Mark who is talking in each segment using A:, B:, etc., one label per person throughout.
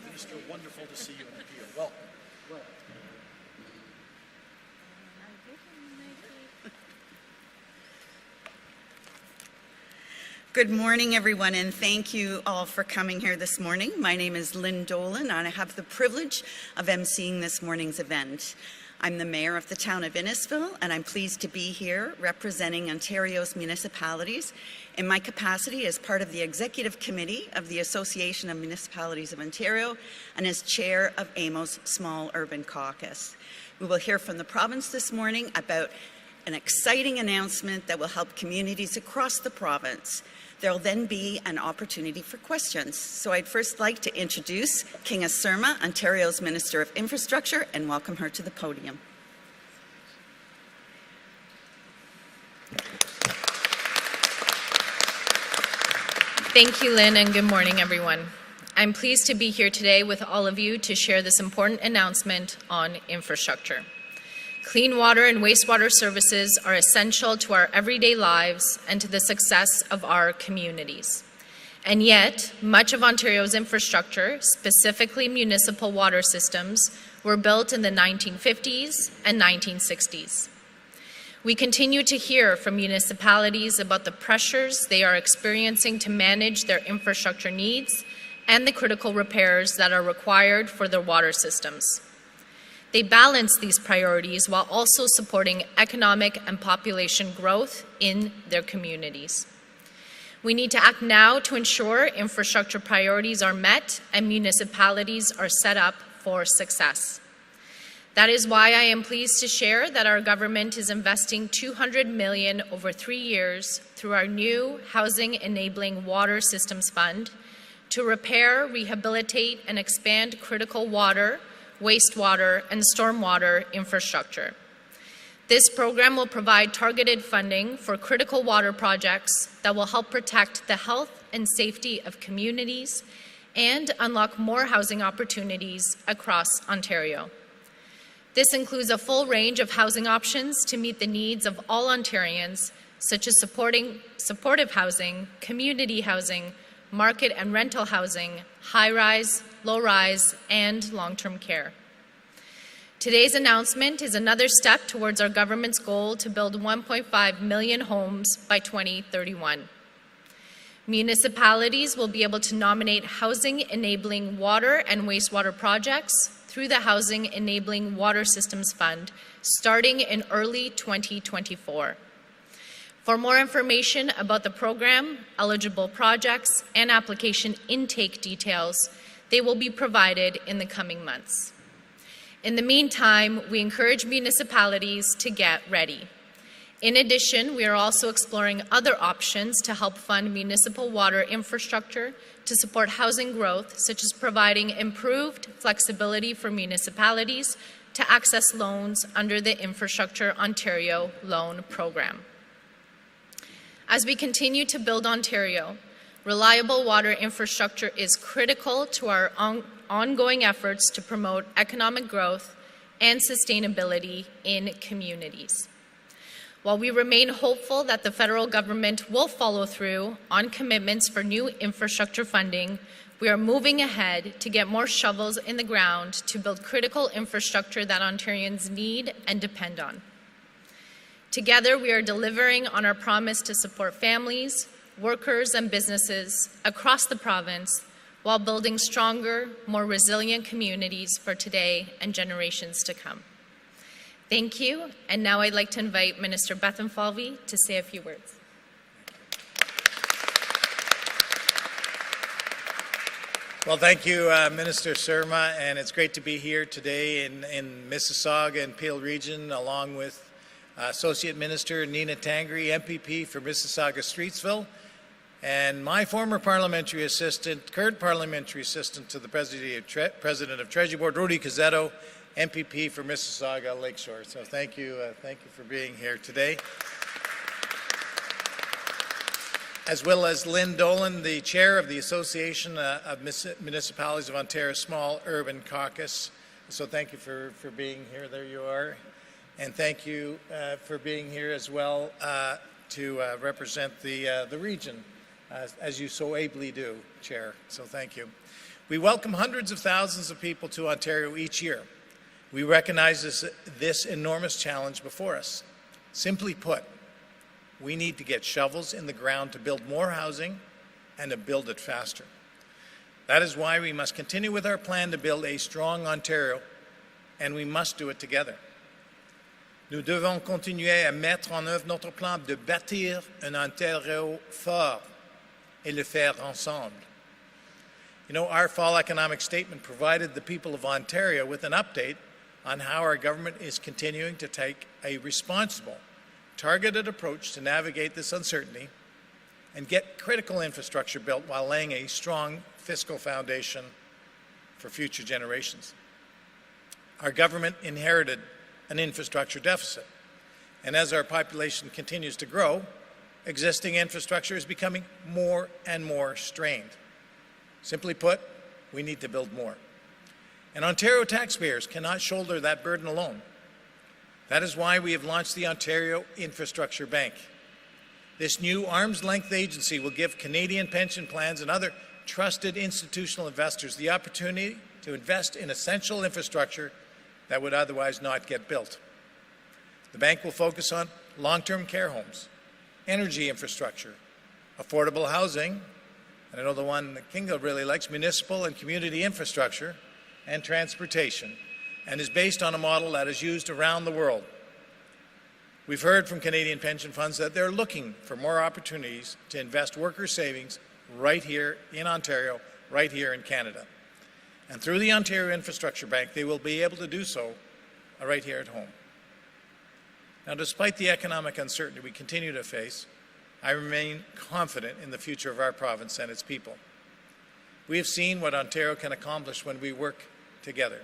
A: Minister, wonderful to see you in Peel. Welcome.
B: Good morning, everyone, and thank you all for coming here this morning. My name is Lynn Dolan, and I have the privilege of emceeing this morning's event. I'm the Mayor of the town of Innisfil, and I'm pleased to be here representing Ontario's municipalities in my capacity as part of the Executive Committee of the Association of Municipalities of Ontario and as Chair of AMO's Small Urban Caucus. We will hear from the province this morning about an exciting announcement that will help communities across the province. There will then be an opportunity for questions. So I'd first like to introduce Kinga Surma, Ontario's Minister of Infrastructure, and welcome her to the podium.
C: Thank you, Lynn, and good morning, everyone. I'm pleased to be here today with all of you to share this important announcement on infrastructure. Clean water and wastewater services are essential to our everyday lives and to the success of our communities. And yet, much of Ontario's infrastructure, specifically municipal water systems, were built in the 1950s and 1960s. We continue to hear from municipalities about the pressures they are experiencing to manage their infrastructure needs and the critical repairs that are required for their water systems. They balance these priorities while also supporting economic and population growth in their communities. We need to act now to ensure infrastructure priorities are met and municipalities are set up for success. That is why I am pleased to share that our government is investing $200 million over 3 years through our new Housing Enabling Water Systems Fund to repair, rehabilitate, and expand critical water, wastewater, and stormwater infrastructure. This program will provide targeted funding for critical water projects that will help protect the health and safety of communities and unlock more housing opportunities across Ontario. This includes a full range of housing options to meet the needs of all Ontarians, such as supportive housing, community housing, market and rental housing, high-rise, low-rise, and long-term care. Today's announcement is another step towards our government's goal to build 1.5 million homes by 2031. Municipalities will be able to nominate housing-enabling water and wastewater projects through the Housing Enabling Water Systems Fund starting in early 2024. For more information about the program, eligible projects, and application intake details, they will be provided in the coming months. In the meantime, we encourage municipalities to get ready. In addition, we are also exploring other options to help fund municipal water infrastructure to support housing growth, such as providing improved flexibility for municipalities to access loans under the Infrastructure Ontario Loan Program. As we continue to build Ontario, reliable water infrastructure is critical to our ongoing efforts to promote economic growth and sustainability in communities. While we remain hopeful that the federal government will follow through on commitments for new infrastructure funding, we are moving ahead to get more shovels in the ground to build critical infrastructure that Ontarians need and depend on. Together, we are delivering on our promise to support families, workers, and businesses across the province while building stronger, more resilient communities for today and generations to come. Thank you, and now I'd like to invite Minister Bethlenfalvy to say a few words.
D: Well, thank you, Minister Surma, and it's great to be here today in Mississauga and Peel Region, along with Associate Minister Nina Tangri, MPP for Mississauga-Streetsville, and my former parliamentary assistant, current parliamentary assistant to the President of Treasury Board, Rudy Cazzetto, MPP for Mississauga Lakeshore. So thank you for being here today. As well as Lynn Dolan, the chair of the Association of Municipalities of Ontario Small Urban Caucus. So thank you for being here. There you are. And thank you for being here as well to represent the region, as you so ably do, Chair. So thank you. We welcome hundreds of thousands of people to Ontario each year. We recognize this enormous challenge before us. Simply put, we need to get shovels in the ground to build more housing and to build it faster. That is why we must continue with our plan to build a strong Ontario, and we must do it together. Nous devons continuer à mettre en œuvre notre plan de bâtir un Ontario fort et le faire ensemble. You know, our fall economic statement provided the people of Ontario with an update on how our government is continuing to take a responsible, targeted approach to navigate this uncertainty and get critical infrastructure built while laying a strong fiscal foundation for future generations. Our government inherited an infrastructure deficit, and as our population continues to grow, existing infrastructure is becoming more and more strained. Simply put, we need to build more. And Ontario taxpayers cannot shoulder that burden alone. That is why we have launched the Ontario Infrastructure Bank. This new arm's-length agency will give Canadian pension plans and other trusted institutional investors the opportunity to invest in essential infrastructure that would otherwise not get built. The bank will focus on long-term care homes, energy infrastructure, affordable housing, and I know the one that Kinga really likes, municipal and community infrastructure, and transportation, and is based on a model that is used around the world. We've heard from Canadian pension funds that they're looking for more opportunities to invest worker savings right here in Ontario, right here in Canada. And through the Ontario Infrastructure Bank, they will be able to do so right here at home. Now, despite the economic uncertainty we continue to face, I remain confident in the future of our province and its people. We have seen what Ontario can accomplish when we work together.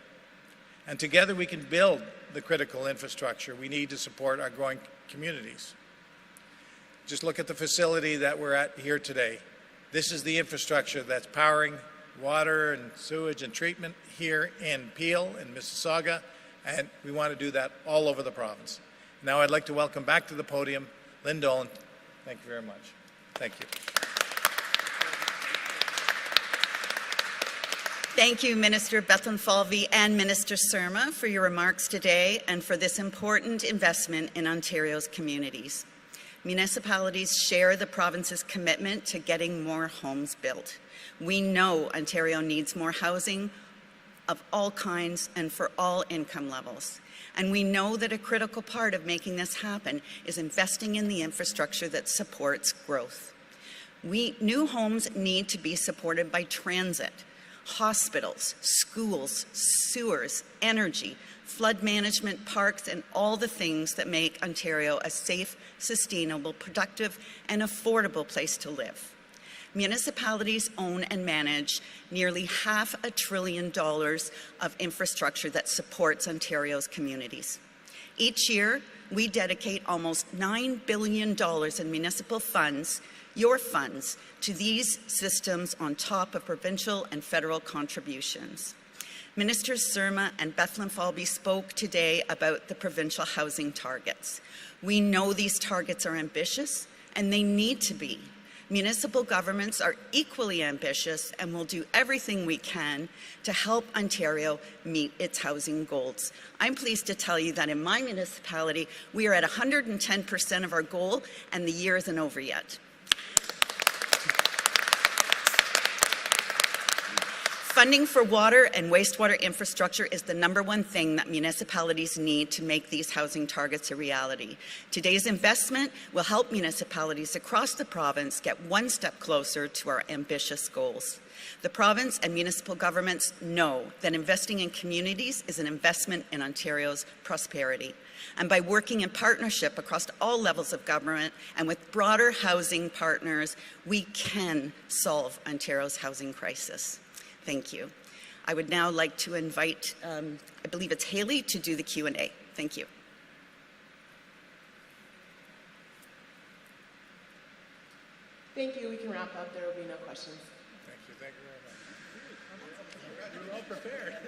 D: And together we can build the critical infrastructure we need to support our growing communities. Just look at the facility that we're at here today. This is the infrastructure that's powering water and sewage and treatment here in Peel and Mississauga, and we want to do that all over the province. Now I'd like to welcome back to the podium Lynn Dolan. Thank you very much. Thank you.
B: Thank you, Minister Bethlenfalvy and Minister Surma, for your remarks today and for this important investment in Ontario's communities. Municipalities share the province's commitment to getting more homes built. We know Ontario needs more housing of all kinds and for all income levels. And we know that a critical part of making this happen is investing in the infrastructure that supports growth. New homes need to be supported by transit, hospitals, schools, sewers, energy, flood management, parks, and all the things that make Ontario a safe, sustainable, productive, and affordable place to live. Municipalities own and manage nearly $500 billion of infrastructure that supports Ontario's communities. Each year, we dedicate almost $9 billion in municipal funds, your funds, to these systems on top of provincial and federal contributions. Ministers Surma and Bethlenfalvy spoke today about the provincial housing targets. We know these targets are ambitious, and they need to be. Municipal governments are equally ambitious and will do everything we can to help Ontario meet its housing goals. I'm pleased to tell you that in my municipality, we are at 110% of our goal, and the year isn't over yet. Funding for water and wastewater infrastructure is the #1 thing that municipalities need to make these housing targets a reality. Today's investment will help municipalities across the province get one step closer to our ambitious goals. The province and municipal governments know that investing in communities is an investment in Ontario's prosperity. And by working in partnership across all levels of government and with broader housing partners, we can solve Ontario's housing crisis. Thank you. I would now like to invite, I believe it's Haley, to do the Q&A. Thank you.
E: Thank you. We can wrap up. There will be no questions.
D: Thank you very much. You're well prepared.